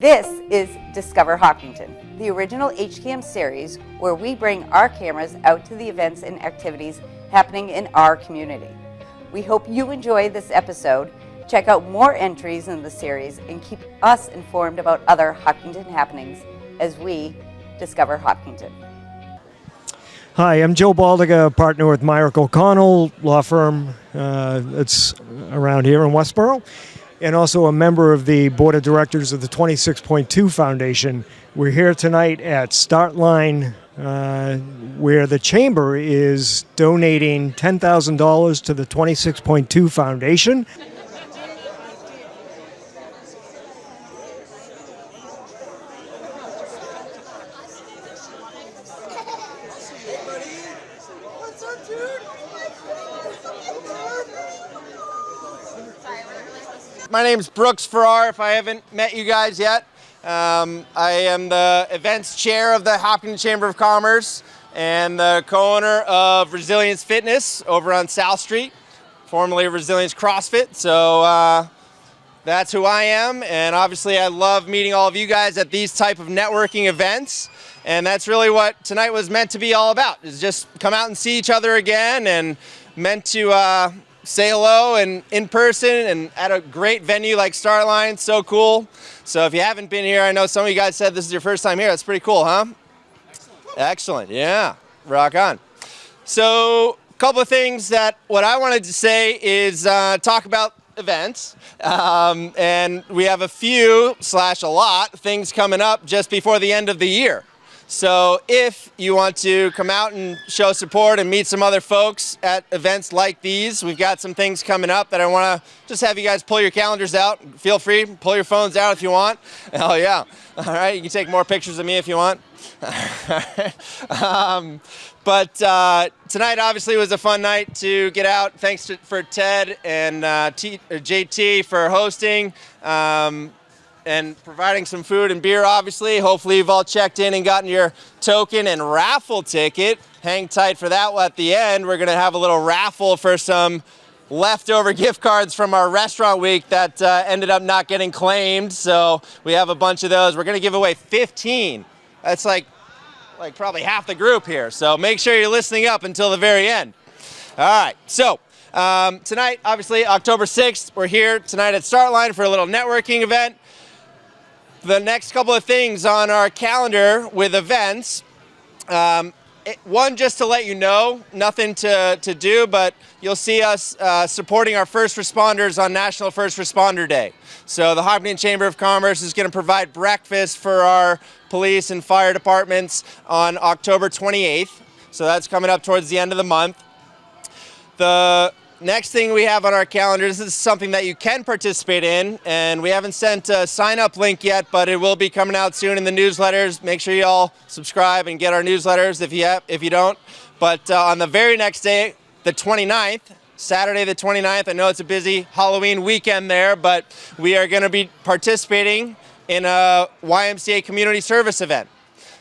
This is Discover Hopkinton, the original HCAM series where we bring our cameras out to the events and activities happening in our community. We hope you enjoy this episode. Check out more entries in the series and keep us informed about other Hopkinton happenings as we discover Hopkinton. Hi, I'm Joe Baldiga, partner with Myrick O'Connell law firm. It's around here in Westboro, and also a member of the board of directors of the 26.2 Foundation. We're here tonight at Start Line, where the chamber is donating $10,000 to the 26.2 Foundation. My name's Brooks Farrar, if I haven't met you guys yet. I am the events chair of the Hopkinton Chamber of Commerce and the co-owner of Resilience Fitness over on South Street, formerly Resilience CrossFit. So that's who I am, and obviously I love meeting all of you guys at these type of networking events. And that's really what tonight was meant to be all about, is just come out and see each other again, and meant to say hello and in person and at a great venue like Starline. So cool. So if you haven't been here, I know some of you guys said this is your first time here. That's pretty cool, huh? Excellent. Yeah, rock on. So a couple of things that what I wanted to say is talk about events. And we have a few / a lot things coming up just before the end of the year. So if you want to come out and show support and meet some other folks at events like these, we've got some things coming up that I want to just have you guys pull your calendars out. Feel free, pull your phones out if you want. Oh yeah. All right, you can take more pictures of me if you want. But tonight obviously was a fun night to get out. Thanks for Ted and JT for hosting. And providing some food and beer, obviously. Hopefully you've all checked in and gotten your token and raffle ticket. Hang tight for that at the end. We're gonna have a little raffle for some leftover gift cards from our restaurant week that ended up not getting claimed. So we have a bunch of those. We're gonna give away 15. That's like probably half the group here. So make sure you're listening up until the very end. All right, so tonight, obviously October 6th, we're here tonight at Startline for a little networking event. The next couple of things on our calendar with events, one, just to let you know, nothing to do, but you'll see us supporting our first responders on National First Responder Day. So the Hopkinton Chamber of Commerce is going to provide breakfast for our police and fire departments on October 28th. So that's coming up towards the end of the month. The next thing we have on our calendar, this is something that you can participate in, and we haven't sent a sign-up link yet, but it will be coming out soon in the newsletters. Make sure you all subscribe and get our newsletters if you don't. But on the very next day, the 29th, Saturday the 29th, I know it's a busy Halloween weekend there, but we are going to be participating in a YMCA community service event.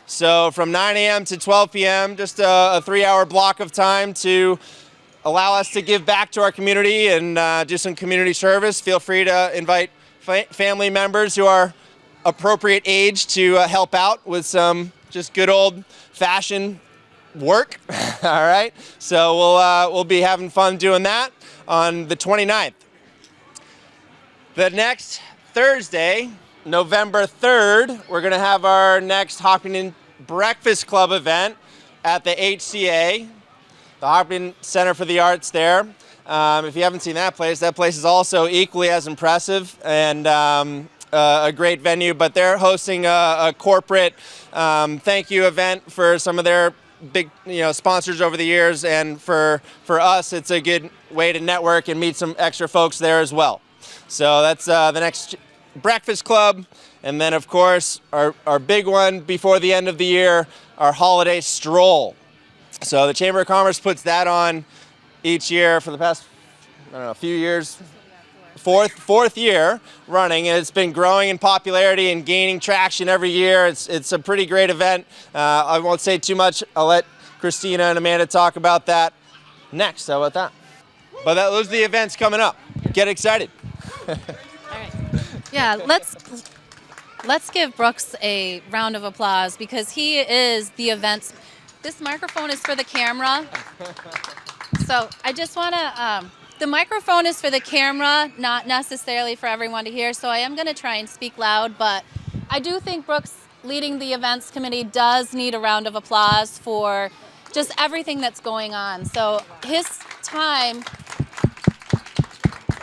So from 9 a.m. to 12 p.m., just a 3-hour block of time to allow us to give back to our community and do some community service. Feel free to invite family members who are appropriate age to help out with some just good old-fashioned work. All right, so we'll be having fun doing that on the 29th. The next Thursday, November 3rd, we're going to have our next Hopkinton Breakfast Club event at the HCA, the Hopkinton Center for the Arts there. If you haven't seen that place is also equally as impressive and a great venue, but they're hosting a corporate thank you event for some of their big sponsors over the years, and for us it's a good way to network and meet some extra folks there as well. So that's the next Breakfast Club, and then of course our big one before the end of the year, our holiday stroll. So the Chamber of Commerce puts that on each year for the past, few years, fourth year running, and it's been growing in popularity and gaining traction every year. It's a pretty great event. I won't say too much. I'll let Christina and Amanda talk about that next. How about that? But those are the events coming up. Get excited. All right. Yeah, let's Let's give Brooks a round of applause because he is the events. This microphone is for the camera. So I just want to, the microphone is for the camera, not necessarily for everyone to hear. So I am going to try and speak loud, but I do think Brooks leading the events committee does need a round of applause for just everything that's going on. So his time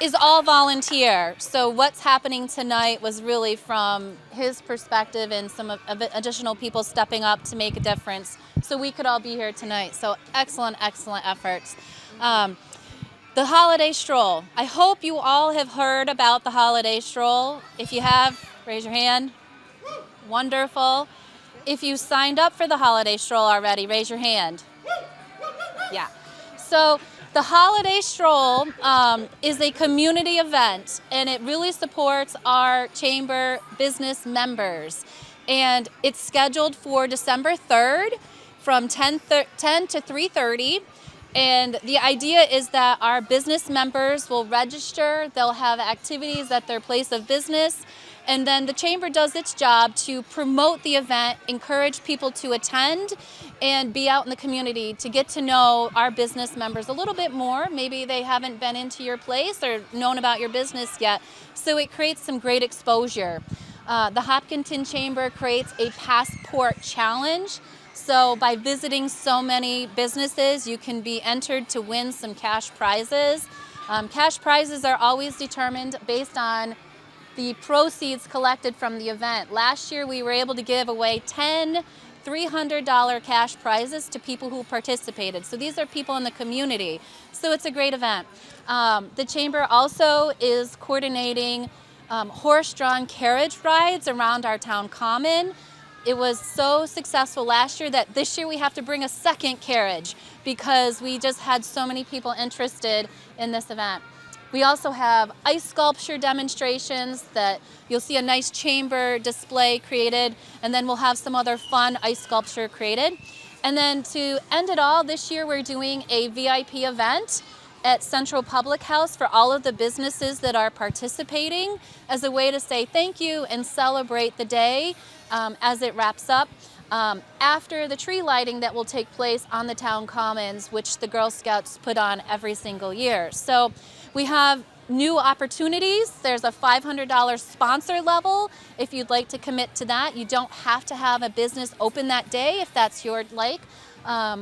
is all volunteer. So what's happening tonight was really from his perspective and some additional people stepping up to make a difference so we could all be here tonight. So excellent, excellent efforts. The holiday stroll. I hope you all have heard about the holiday stroll. If you have, raise your hand. Wonderful. If you signed up for the holiday stroll already, raise your hand. Yeah. So the holiday stroll is a community event, and it really supports our chamber business members. And it's scheduled for December 3rd from 10 to 3:30. And the idea is that our business members will register, they'll have activities at their place of business, and then the chamber does its job to promote the event, encourage people to attend, and be out in the community to get to know our business members a little bit more. Maybe they haven't been into your place or known about your business yet, so it creates some great exposure. The Hopkinton Chamber creates a passport challenge. So by visiting so many businesses, you can be entered to win some cash prizes. Cash prizes are always determined based on the proceeds collected from the event. Last year, we were able to give away 10 $300 cash prizes to people who participated. So these are people in the community. So it's a great event. The Chamber also is coordinating horse-drawn carriage rides around our town common. It was so successful last year that this year we have to bring a second carriage because we just had so many people interested in this event. We also have ice sculpture demonstrations that you'll see a nice chamber display created, and then we'll have some other fun ice sculpture created. And then to end it all, this year we're doing a VIP event at Central Public House for all of the businesses that are participating as a way to say thank you and celebrate the day as it wraps up. After the tree lighting that will take place on the town commons, which the Girl Scouts put on every single year. So we have new opportunities. There's a $500 sponsor level if you'd like to commit to that. You don't have to have a business open that day if that's your like.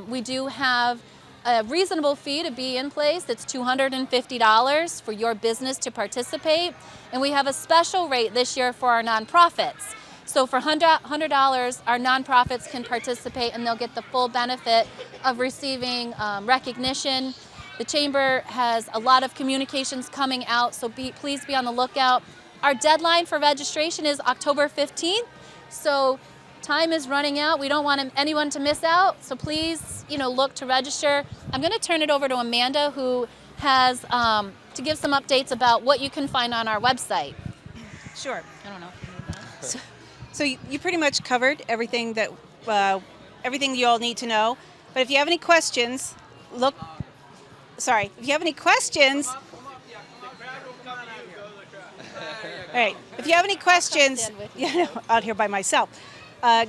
We do have a reasonable fee to be in place. It's $250 for your business to participate. And we have a special rate this year for our nonprofits. So for $100, our nonprofits can participate and they'll get the full benefit of receiving recognition. The Chamber has a lot of communications coming out, so please be on the lookout. Our deadline for registration is October 15th, so time is running out. We don't want anyone to miss out, so please, look to register. I'm going to turn it over to Amanda, who has to give some updates about what you can find on our website. Sure. I don't know if you need that. So you pretty much covered everything that everything you all need to know. But if you have any questions, If you have any questions, all right. If you have any questions, out here by myself,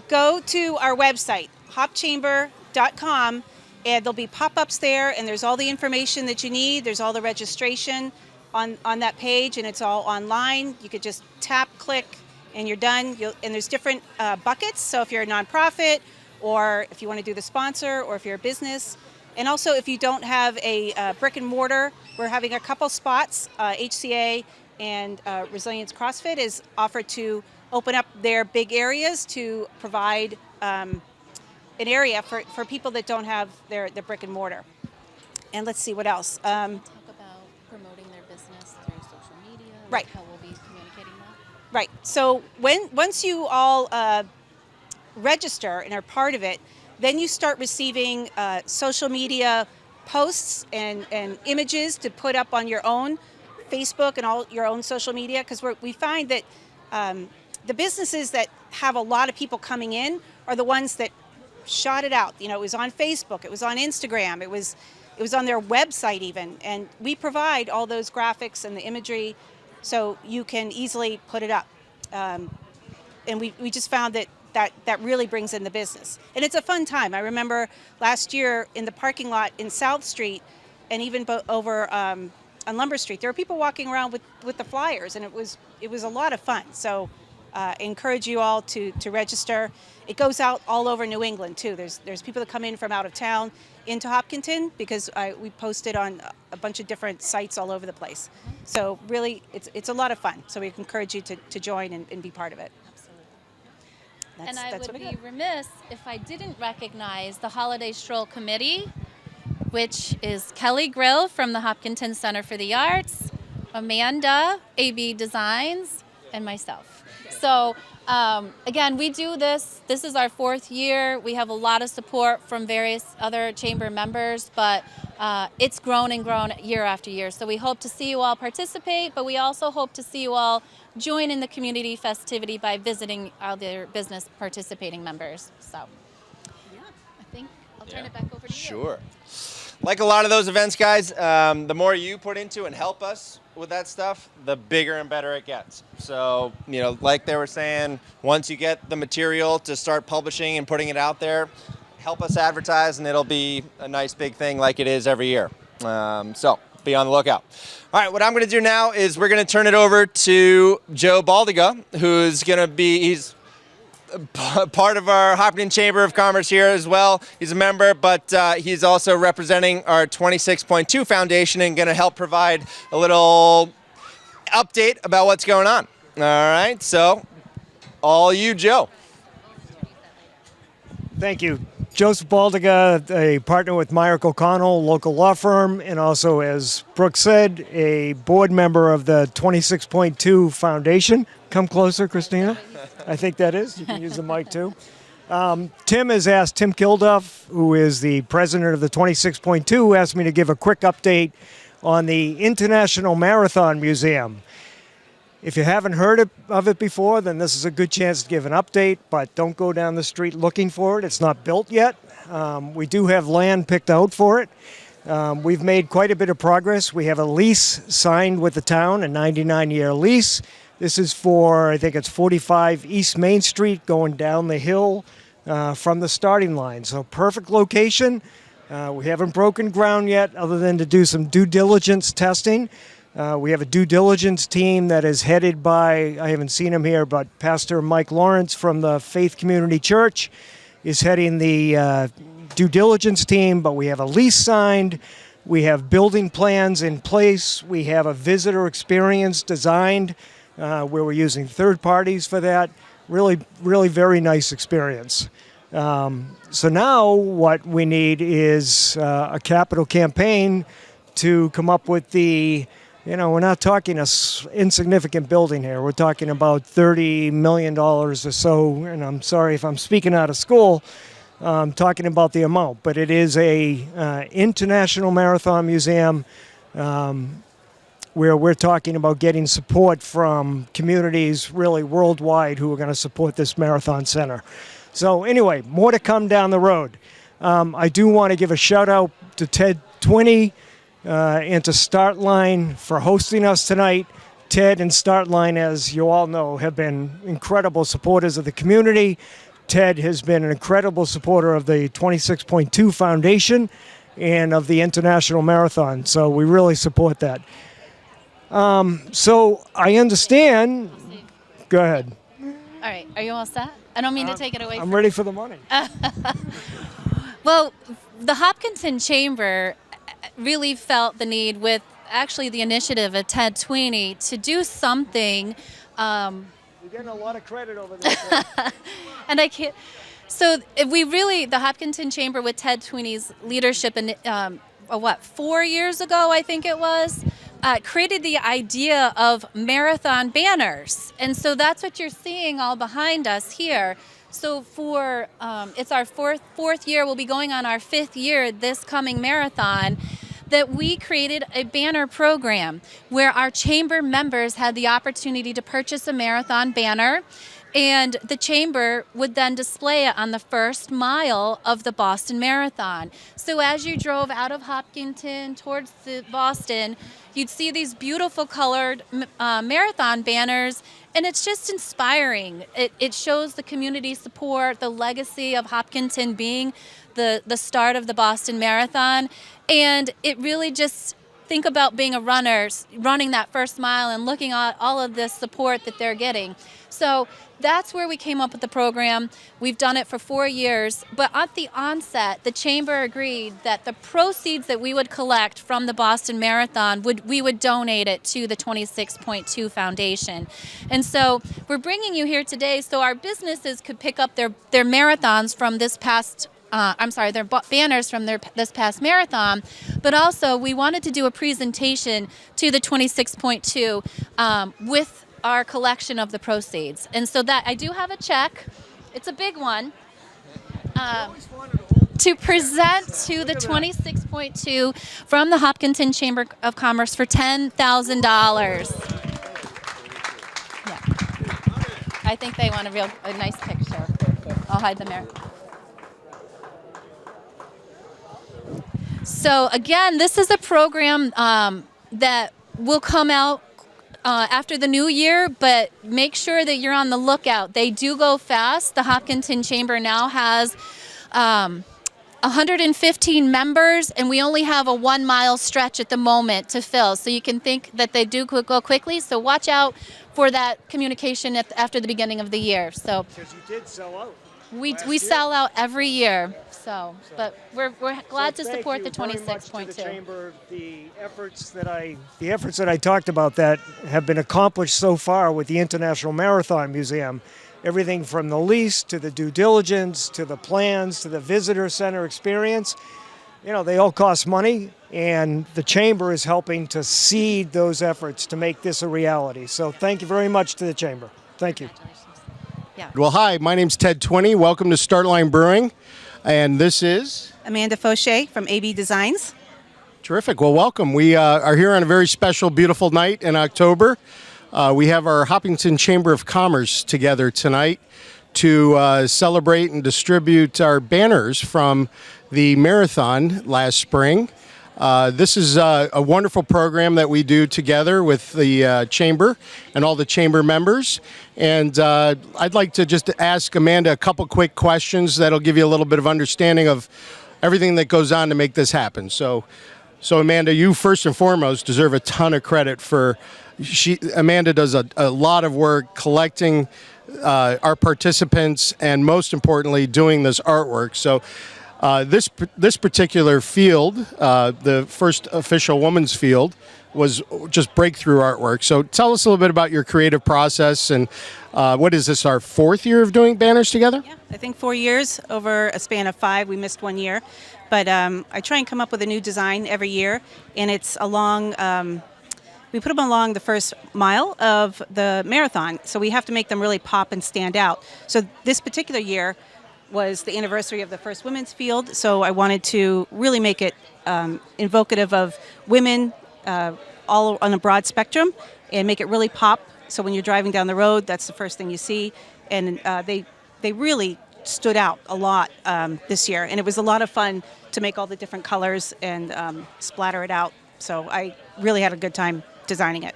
go to our website, hopchamber.com, and there'll be pop-ups there, and there's all the information that you need. There's all the registration on that page, and it's all online. You could just tap, click, and you're done. And there's different buckets. So if you're a nonprofit, or if you want to do the sponsor, or if you're a business. And also, if you don't have a brick and mortar, we're having a couple spots. HCA and Resilience CrossFit is offered to open up their big areas to provide an area for people that don't have their brick and mortar. And let's see what else. Talk about promoting their business through social media. Right. How we'll be communicating that. Right. So once you all register and are part of it, then you start receiving social media posts and images to put up on your own Facebook and all your own social media, because we find that the businesses that have a lot of people coming in are the ones that shot it out. It was on Facebook, it was on Instagram, it was on their website even, and we provide all those graphics and the imagery so you can easily put it up. and we just found that really brings in the business. And it's a fun time. I remember last year in the parking lot in South Street, and even over on Lumber Street, there were people walking around with the flyers, and it was a lot of fun. So encourage you all to register. It goes out all over New England too. There's people that come in from out of town into Hopkinton, because we posted on a bunch of different sites all over the place. So really, it's a lot of fun. So we encourage you to join and be part of it. And I would be remiss if I didn't recognize the Holiday Stroll Committee, which is Kelly Grill from the Hopkinton Center for the Arts, Amanda, AB Designs, and myself. So again, we do this. This is our 4th year. We have a lot of support from various other chamber members, but it's grown and grown year after year. So we hope to see you all participate, but we also hope to see you all join in the community festivity by visiting other business participating members. So yeah, I think I'll turn it back over to you. Sure. Like a lot of those events, guys, the more you put into and help us with that stuff, the bigger and better it gets. So, like they were saying, once you get the material to start publishing and putting it out there, help us advertise, and it'll be a nice big thing like it is every year. So be on the lookout. All right, what I'm going to do now is we're going to turn it over to Joe Baldiga, who's going to be, he's part of our Hopkinton Chamber of Commerce here as well. He's a member, but he's also representing our 26.2 Foundation and going to help provide a little update about what's going on. All right, so all you, Joe. Thank you. Joseph Baldiga, a partner with Myrick O'Connell, local law firm, and also, as Brooke said, a board member of the 26.2 Foundation. Come closer, Christina. I think that is. You can use the mic too. Tim has asked, Tim Kilduff, who is the president of the 26.2, asked me to give a quick update on the International Marathon Museum. If you haven't heard of it before, then this is a good chance to give an update, but don't go down the street looking for it. It's not built yet. We do have land picked out for it. We've made quite a bit of progress. We have a lease signed with the town, a 99-year lease. This is for, I think it's 45 East Main Street, going down the hill from the starting line. So perfect location. We haven't broken ground yet, other than to do some due diligence testing. We have a due diligence team that is headed by, I haven't seen him here, but Pastor Mike Lawrence from the Faith Community Church is heading the due diligence team, but we have a lease signed. We have building plans in place. We have a visitor experience designed where we're using third parties for that. Really, really very nice experience. So now what we need is a capital campaign to come up with the, we're not talking an insignificant building here. We're talking about $30 million or so, and I'm sorry if I'm speaking out of school, talking about the amount, but it is a international marathon museum where we're talking about getting support from communities really worldwide who are going to support this marathon center. So anyway, more to come down the road. I do want to give a shout out to Ted Twinney and to Startline for hosting us tonight. Ted and Startline, as you all know, have been incredible supporters of the community. Ted has been an incredible supporter of the 26.2 Foundation and of the International Marathon, so we really support that. So I understand. Go ahead. All right, are you all set? I don't mean to take it away I'm ready for the money. Well, the Hopkinton Chamber really felt the need, with actually the initiative of Ted Tweeney, to do something. You're getting a lot of credit over there. And I can't. So the Hopkinton Chamber, with Ted Tweeney's leadership, and 4 years ago, I think it was, created the idea of marathon banners. And so that's what you're seeing all behind us here. So for, it's our fourth year, we'll be going on our 5th year this coming marathon, that we created a banner program where our chamber members had the opportunity to purchase a marathon banner. And the chamber would then display it on the first mile of the Boston Marathon. So as you drove out of Hopkinton towards Boston, you'd see these beautiful colored marathon banners, and it's just inspiring. It shows the community support, the legacy of Hopkinton being the start of the Boston Marathon, and it really just think about being a runner, running that first mile and looking at all of this support that they're getting. So that's where we came up with the program. We've done it for 4 years, but at the onset, the chamber agreed that the proceeds that we would collect from the Boston Marathon, we would donate it to the 26.2 Foundation. And so we're bringing you here today so our businesses could pick up their marathons from this past their banners from this past marathon, but also we wanted to do a presentation to the 26.2 with our collection of the proceeds. And so that I do have a check. It's a big one. To present to the 26.2 from the Hopkinton Chamber of Commerce for $10,000. Yeah. I think they want a nice picture. I'll hide them there. So again, this is a program that will come out after the new year, but make sure that you're on the lookout. They do go fast. The Hopkinton Chamber now has 115 members, and we only have a 1 mile stretch at the moment to fill. So you can think that they do go quickly. So watch out for that communication after the beginning of the year. So Because you did sell out. we sell out every year. So but we're glad to support the 26.2. The chamber, the efforts that I talked about that have been accomplished so far with the International Marathon Museum. Everything from the lease to the due diligence to the plans to the visitor center experience, they all cost money, and the chamber is helping to seed those efforts to make this a reality. So thank you very much to the chamber. Thank you. Yeah. Well, hi, my name's Ted Twinney. Welcome to Startline Brewing, and this is Amanda Fauché from AB Designs. terrific. Well, welcome. We are here on a very special, beautiful night in October. We have our Hopkinton Chamber of Commerce together tonight to celebrate and distribute our banners from the marathon last spring. This is a wonderful program that we do together with the chamber and all the chamber members. And I'd like to just ask Amanda a couple quick questions that'll give you a little bit of understanding of everything that goes on to make this happen. So Amanda, you first and foremost deserve a ton of credit for. Amanda does a lot of work collecting our participants and, most importantly, doing this artwork. So this particular field, the first official women's field, was just breakthrough artwork. So tell us a little bit about your creative process and what is this, our 4th year of doing banners together? Yeah, I think 4 years over a span of 5. We missed 1 year. But I try and come up with a new design every year, and it's along... we put them along the first mile of the marathon, so we have to make them really pop and stand out. So this particular year was the anniversary of the first women's field, so I wanted to really make it evocative of women all on a broad spectrum and make it really pop. So when you're driving down the road, that's the first thing you see. And they really stood out a lot this year, and it was a lot of fun to make all the different colors and splatter it out. So I really had a good time designing it.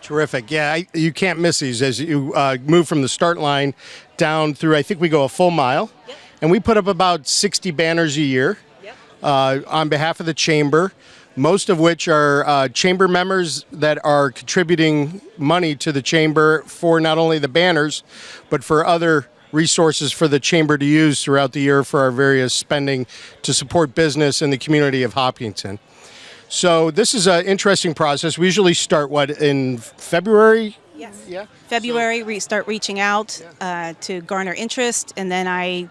Terrific. Yeah, you can't miss these as you move from the start line down through, I think we go a full mile. Yep. And we put up about 60 banners a year. Yep. On behalf of the chamber, most of which are chamber members that are contributing money to the chamber for not only the banners, but for other resources for the chamber to use throughout the year for our various spending to support business in the community of Hopkinton. So this is an interesting process. We usually start, in February? Yes. Yeah. February, we start reaching out to garner interest, and then I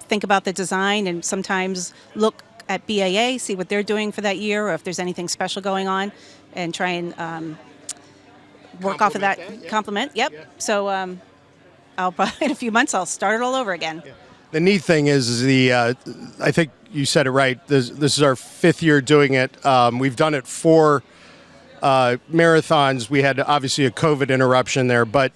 think about the design and sometimes look at BAA, see what they're doing for that year, or if there's anything special going on, and try and work off of that. Yeah. Compliment, yep. Yeah. So I'll probably, in a few months, I'll start it all over again. Yeah. The neat thing is I think you said it right. This is our 5th year doing it. We've done it 4 marathons. We had obviously a COVID interruption there, but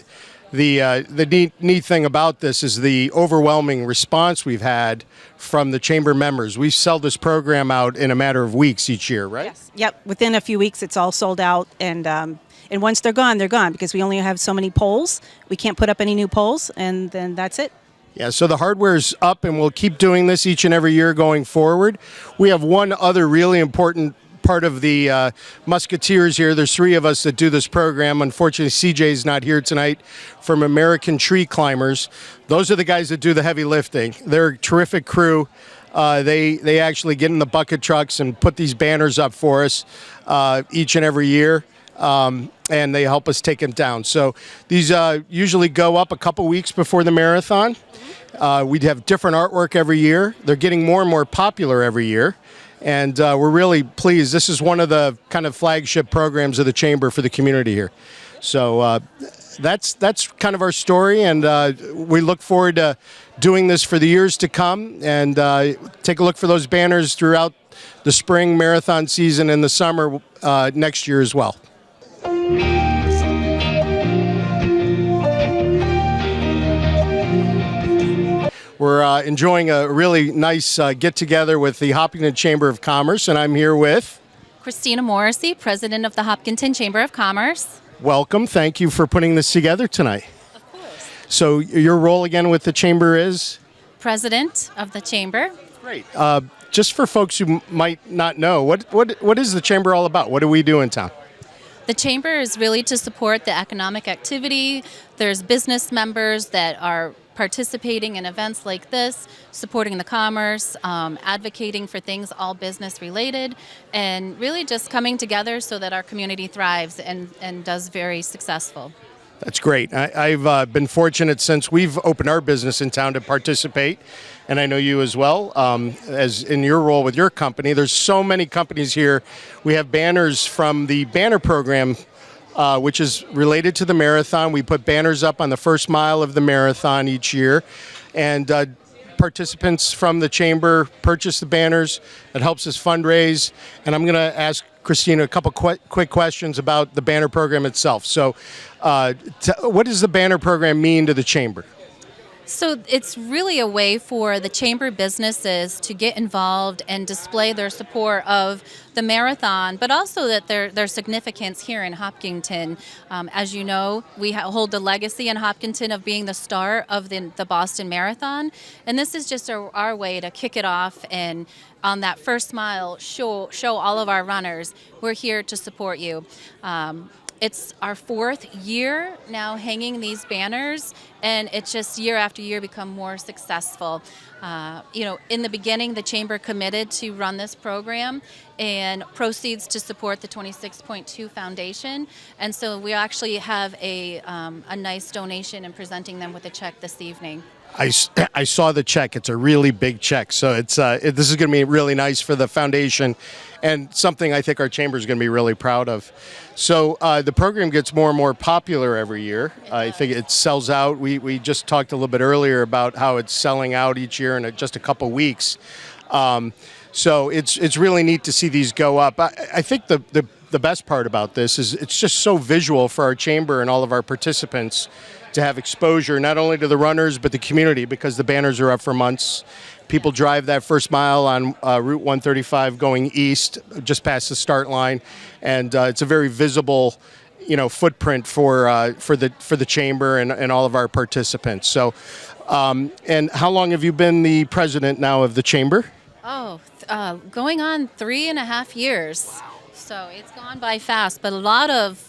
The neat thing about this is the overwhelming response we've had from the chamber members. We sell this program out in a matter of weeks each year, right? Yes. Yep. Within a few weeks, it's all sold out, and once they're gone because we only have so many poles. We can't put up any new poles, and then that's it. Yeah, so the hardware's up, and we'll keep doing this each and every year going forward. We have one other really important part of the Musketeers here. There's 3 of us that do this program. Unfortunately, CJ's not here tonight from American Tree Climbers. Those are the guys that do the heavy lifting. They're a terrific crew. They actually get in the bucket trucks and put these banners up for us each and every year. And they help us take them down. So these usually go up a couple weeks before the marathon. We'd have different artwork every year. They're getting more and more popular every year. And we're really pleased. This is one of the kind of flagship programs of the Chamber for the community here. So that's kind of our story, and we look forward to doing this for the years to come. And take a look for those banners throughout the spring marathon season and the summer next year as well. We're enjoying a really nice get-together with the Hopkinton Chamber of Commerce, and I'm here with Christina Morrissey, President of the Hopkinton Chamber of Commerce. Welcome. Thank you for putting this together tonight. Of course. So your role again with the Chamber is? President of the Chamber. Great. Just for folks who might not know, what is the Chamber all about? What do we do in town? The Chamber is really to support the economic activity. There's business members that are participating in events like this, supporting the commerce, advocating for things all business related, and really just coming together so that our community thrives and does very successful. That's great. I've been fortunate since we've opened our business in town to participate, and I know you as well, as in your role with your company. There's so many companies here. We have banners from the banner program, which is related to the marathon. We put banners up on the first mile of the marathon each year, and participants from the Chamber purchase the banners. It helps us fundraise, and I'm going to ask Christina a couple quick questions about the banner program itself. So what does the banner program mean to the Chamber? So it's really a way for the Chamber businesses to get involved and display their support of the marathon, but also that their significance here in Hopkinton. As you know, we hold the legacy in Hopkinton of being the star of the Boston Marathon, and this is just our way to kick it off and on that first mile show all of our runners we're here to support you. It's our 4th year now hanging these banners, and it's just year after year become more successful. In the beginning, the Chamber committed to run this program and proceeds to support the 26.2 Foundation. And so we actually have a nice donation and presenting them with a check this evening. I saw the check. It's a really big check. So this is going to be really nice for the foundation and something I think our Chamber is going to be really proud of. So the program gets more and more popular every year. I think it sells out. We just talked a little bit earlier about how it's selling out each year in just a couple weeks. So it's really neat to see these go up. I think the best part about this is it's just so visual for our Chamber and all of our participants to have exposure not only to the runners but the community, because the banners are up for months. People drive that first mile on Route 135 going east, just past the start line, and it's a very visible, footprint for the Chamber and all of our participants. So, and how long have you been the president now of the Chamber? Going on 3.5 years. Wow. So it's gone by fast, but a lot of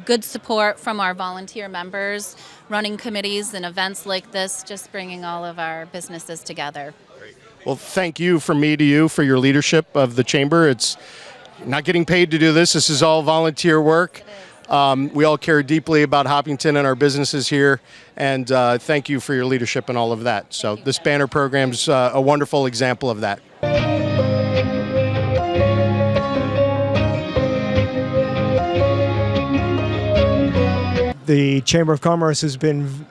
good support from our volunteer members, running committees and events like this, just bringing all of our businesses together. Great. Well, thank you from me to you for your leadership of the Chamber. It's not getting paid to do this. This is all volunteer work. We all care deeply about Hopkinton and our businesses here, and thank you for your leadership and all of that. So this banner program's a wonderful example of that. The Chamber of Commerce has been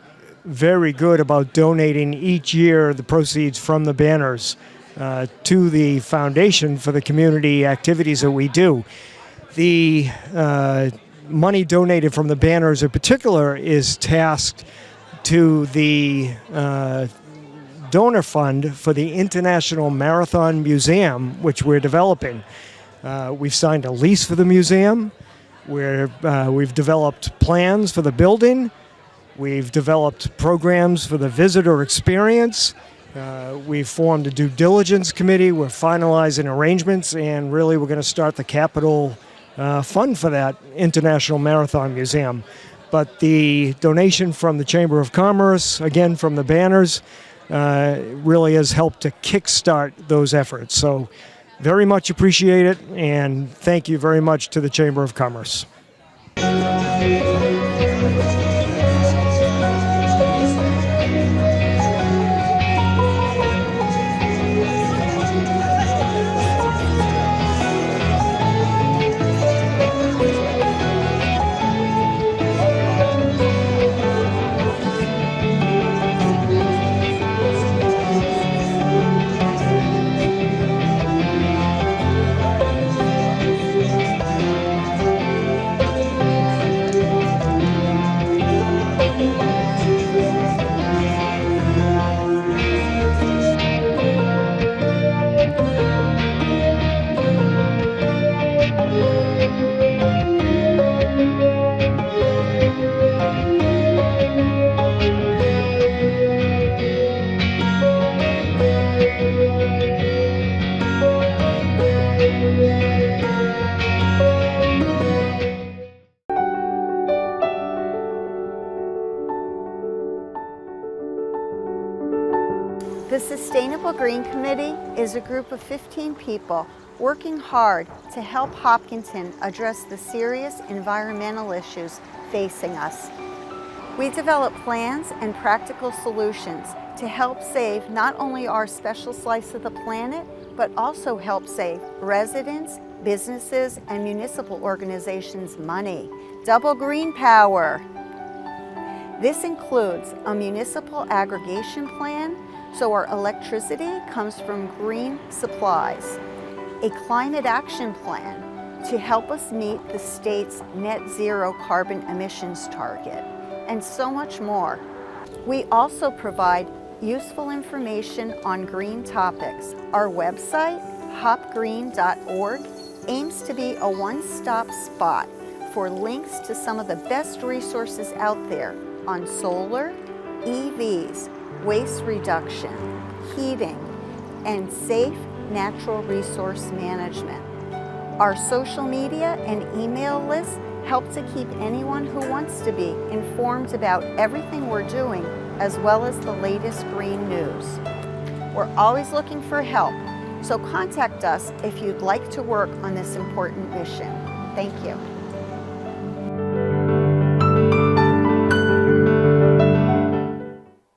very good about donating each year the proceeds from the banners to the foundation for the community activities that we do. The money donated from the banners in particular is tasked to the donor fund for the International Marathon Museum, which we're developing. We've signed a lease for the museum, where we've developed plans for the building, we've developed programs for the visitor experience, we've formed a due diligence committee, we're finalizing arrangements, and really we're going to start the capital fund for that International Marathon Museum. But the donation from the Chamber of Commerce, again from the banners, really has helped to kickstart those efforts. So very much appreciate it, and thank you very much to the Chamber of Commerce. The Sustainable Green Committee is a group of 15 people working hard to help Hopkinton address the serious environmental issues facing us. We develop plans and practical solutions to help save not only our special slice of the planet, but also help save residents, businesses, and municipal organizations money. Double green power. This includes a municipal aggregation plan, so our electricity comes from green supplies, a climate action plan to help us meet the state's net zero carbon emissions target, and so much more. We also provide useful information on green topics. Our website, hopgreen.org, aims to be a one-stop spot for links to some of the best resources out there on solar, EVs, waste reduction, heating, and safe natural resource management. Our social media and email lists help to keep anyone who wants to be informed about everything we're doing, as well as the latest green news. We're always looking for help, so contact us if you'd like to work on this important mission. Thank you.